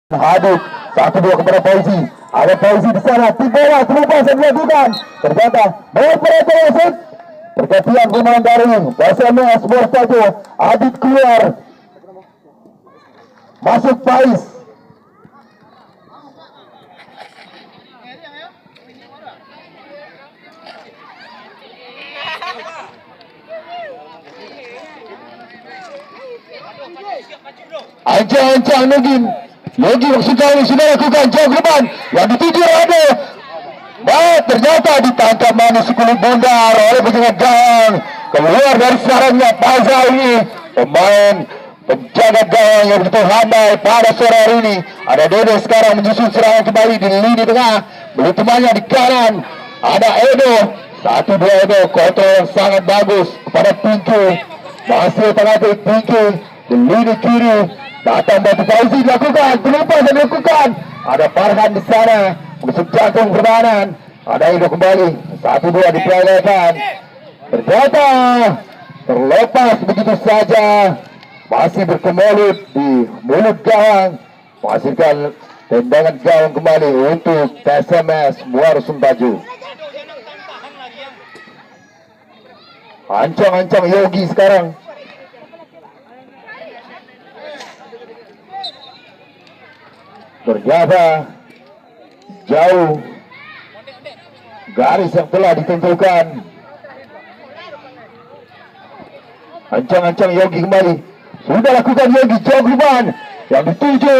Hadut 1-2 kepada Fauzi. Ada Fauzi di sana, bola terlupa saya dilakukan. Ternyata beberapa wasit pergantian pemain dari SMS Borsajo. Adit keluar, masuk Faiz. Ancang-ancang Yogi maksudnya sudah lakukan jauh ke depan yang dituju Rado. Ternyata ditangkap manis kulit bundar oleh penjaga gawang. Keluar dari sarangnya Faza ini, pemain penjaga gawang yang begitu handal pada sore hari ini. Ada Dede sekarang menyusun serangan kembali di lini tengah. Beli temannya di kanan. Ada Edo. 1-2 Edo, kontrol yang sangat bagus kepada Pinky. Masih tengah Pinky di lini kiri. Datang batu Fauzi dilakukan, terlupa dan dilakukan. Ada Farhan di sana, musuh jantung pertahanan. Ada Edo kembali, 1-2 diperolehkan. Ternyata terlepas begitu saja. Masih berkemelut di mulut gawang. Menghasilkan tendangan gawang kembali untuk PSMS Muara Sumbaju. Ancang-ancang Yogi sekarang. Ternyata jauh garis yang telah ditentukan. Ancang-ancang Yogi kembali. Sudah lakukan Yogi jauh depan. Yang dituju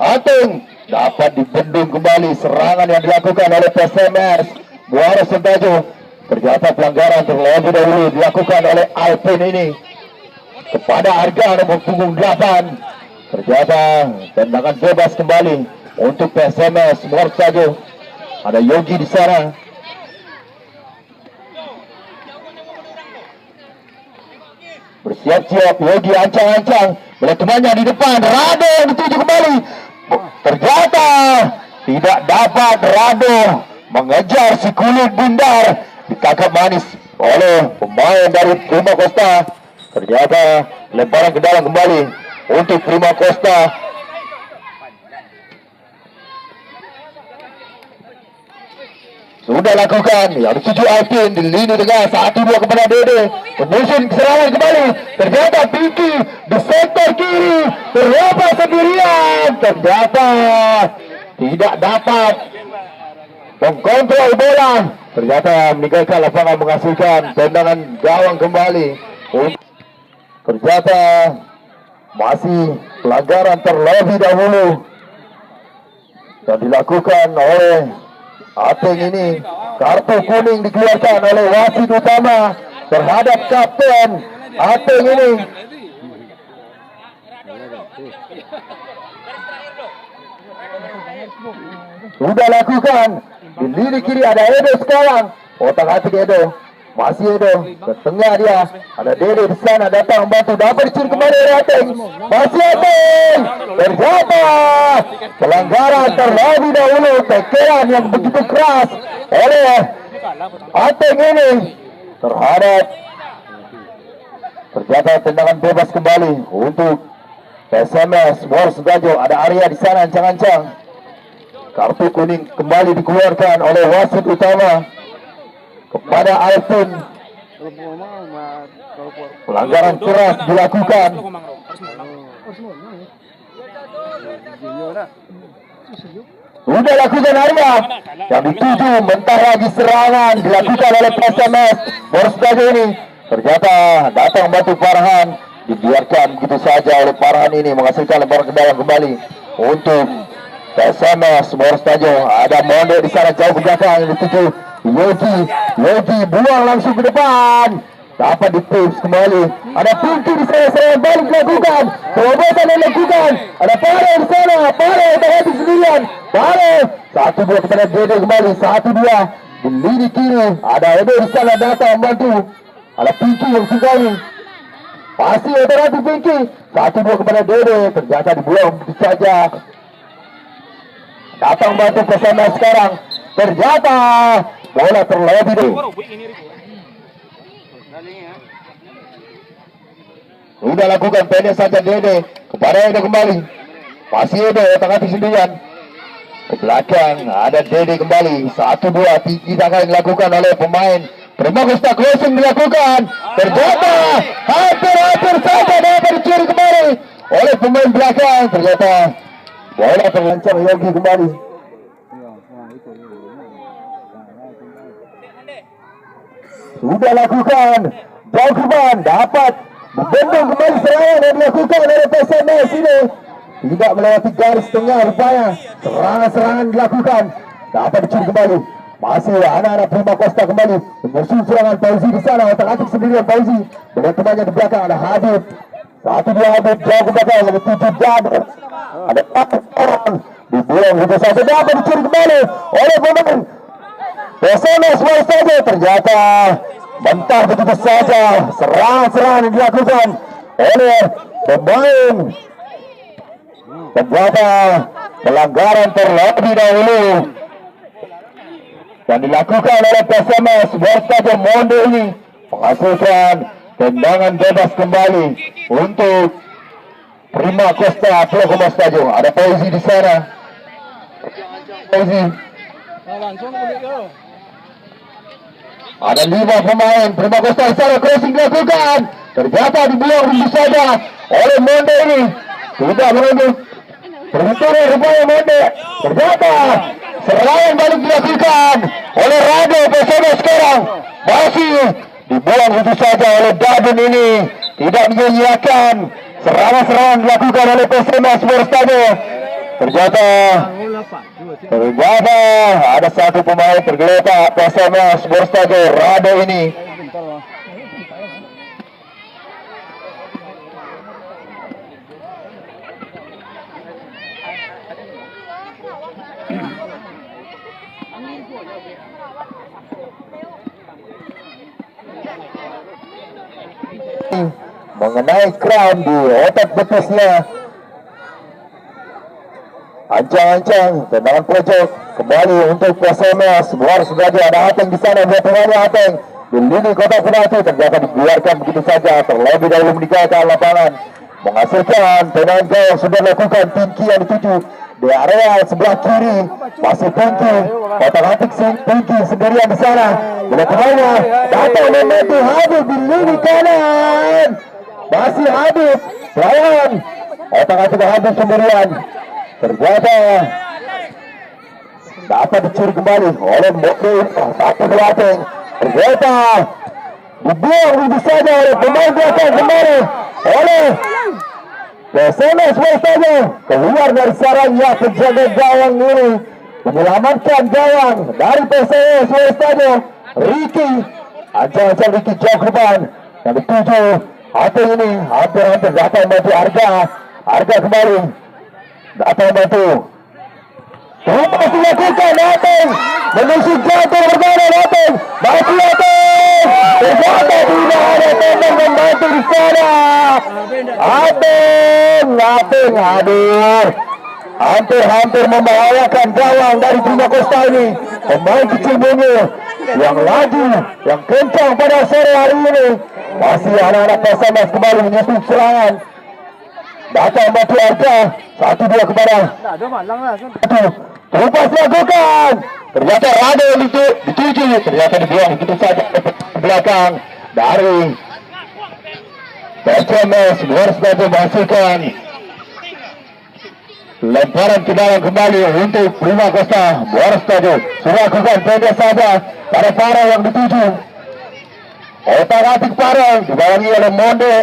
Ateng dapat dibendung kembali serangan yang dilakukan oleh PSMS Muara Sumbaju. Ternyata pelanggaran terlebih dahulu dilakukan oleh Alvin ini kepada Arga nomor punggung 8. Ternyata tendangan bebas kembali untuk PSMS Muara Sumbaju. Ada Yogi di sana. Bersiap-siap Yogi, ancang-ancang melihat temannya di depan. Rado yang dituju kembali. Ternyata tidak dapat Rado mengejar si kulit bundar. Ditangkap manis oleh pemain dari Prima Costa. Ternyata lemparan ke dalam kembali untuk Prima Costa. Sudah lakukan yang dituju Alvin di lini tengah. 1-2 kepada Dede, menyusun serangan kembali. Ternyata Pinky di sektor kiri terlepas sendirian. Ternyata tidak dapat mengkontrol bola. Ternyata meninggalkan lapangan, menghasilkan tendangan gawang kembali. Ternyata masih pelanggaran terlebih dahulu yang dilakukan oleh Ateng ini. Kartu kuning dikeluarkan oleh wasit utama terhadap kapten Ateng ini. Sudah lakukan di lini kiri. Ada Edo sekarang, otak-atik Edo. Masih Edo, ke tengah dia. Ada Dede di sana, datang membantu. Dapat dicuri kembali oleh Ateng. Masih Ateng. Ternyata pelanggaran terlebih dahulu. Tekeran yang begitu keras oleh Ateng ini terhadap. Ternyata tendangan bebas kembali untuk PSMS Muara Sumbaju. Ada Arya di sana, ancang-ancang. Kartu kuning kembali dikeluarkan oleh wasit utama kepada Alvin. Pelanggaran keras dilakukan. Sudah lakukan Arya. Yang dituju mentah lagi serangan dilakukan oleh PSMS Muara Sumbaju ini. Ternyata datang batu Farhan, dibiarkan begitu saja oleh Farhan ini, menghasilkan lemparan ke dalam kembali untuk PSMS Muara Sumbaju. Ada Monde di sana jauh ke belakang yang dituju Yogi buang langsung ke depan. Dapat ditips kembali. Ada Pinky di sana, serangan balik dilakukan. Terobosan dilakukan. Ada Pare di sana. Pare terhadap sendirian. Pare 1-2 kepada Dede kembali. 1-2 di lini kiri. Ada Edo di sana datang membantu. Ada Pinky yang kembali. Pasti otomatis Pinky. 1-2 kepada Dede. Ternyata dibuang begitu saja. Datang bantu PSMS sekarang. Ternyata bola terlebih dahulu. Sudah lakukan pendek saja Dede kepada Edo kembali. Masih ada otak-atik sendirian. Ke belakang ada Dede kembali. 1-2 tinggi tangan dilakukan oleh pemain Prima Costa. Closing dilakukan. Ternyata hampir saja dapat dicuri kembali oleh pemain belakang. Ternyata bola terlancang Yogi kembali. Sudah lakukan. Jauhman dapat membendung kembali serangan yang dilakukan oleh PSMS ini. Tidak melewati garis tengah rupanya. Serangan-serangan dilakukan. Dapat dicuri kembali. Masih anak-anak Prima Costa kembali menyusul serangan Fauzi di sana. Otak-atik sendirian Fauzi. Dengan temannya di belakang ada Habib. 1-2 Habib jauh ke belakang. Lalu 7 Jabir. Ada 4 orang. Dibuang gitu saja. Dapat dicuri kembali oleh pemain PSMS saja. Ternyata bentar begitu saja serangan-serangan yang dilakukan oleh pemain. Ternyata pelanggaran terlebih dahulu yang dilakukan oleh PSMS Stadion Monde ini menghasilkan tendangan bebas kembali untuk Prima Costa Plokomo Stadion. Ada Fauzi di sana. Fauzi. Ada 5 pemain Prima Costa di sana. Crossing dilakukan. Ternyata dibuang begitu saja oleh Monde ini. Tidak menunjuk perhitungan rupanya Monde. Ternyata serangan balik dilakukan oleh Rado PSMS sekarang. Masih dibuang begitu saja oleh Dadun ini. Tidak menyia-nyiakan serangan-serangan dilakukan oleh PSMS Stadion. Ternyata ada satu pemain tergeletak PSMS Stadion, Rado ini. Mengenai kram di otak betisnya. Ancang-ancang tendangan pojok kembali untuk PSMS. Buar sudah ada Hateng di sana. Dia pengaruh Hateng di lini kotak penalti. Ternyata dibiarkan begitu saja. Terlebih dahulu meninggalkan lapangan. Menghasilkan tendangan gol sudah lakukan. Pinky yang dituju di area sebelah kiri. Masih Pinky. Kotak-atik Pinky sendirian di sana. Bila pengaruh datang membantu Habib di lini kanan. Masih Habib lawan otak-atik Habib sendirian. Ternyata dapat dicuri kembali oleh Mokmin. Satu belakang. Ternyata dibuang begitu saja oleh pemain belakang kembali oleh PSMS saja. Keluar dari sarangnya penjaga gawang ini menyelamatkan gawang dari PSMS saja. Ricky ancang-ancang Ricky jauh ke depan. Yang dituju Hateng ini hampir-hampir datang membantu Arga kembali. Datang bantu. Terus dilakukan Hateng menusuk jatuh berbeda Hateng. Mati Hateng. Ternyata tidak ada tendang membantu di sana. Hateng. Aduh. Hampir membahayakan gawang dari Prima Costa ini. Pemain kecil bunyi yang laju, yang kencang pada sore hari ini. Masih anak-anak PSMS kembali menyusul serangan. Datang bantu Arga. 1-2 kepada terlepas dilakukan. Ternyata Rado dituju. Ternyata dibuang begitu saja ke belakang dari PSMS. Harus dapat menghasilkan lemparan ke dalam kembali untuk Prima Costa. Boris tadi sudah lakukan pendek saja pada Farah yang dituju. Otak-atik Farah dibawangi oleh Monde.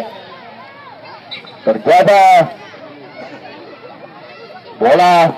Ternyata bola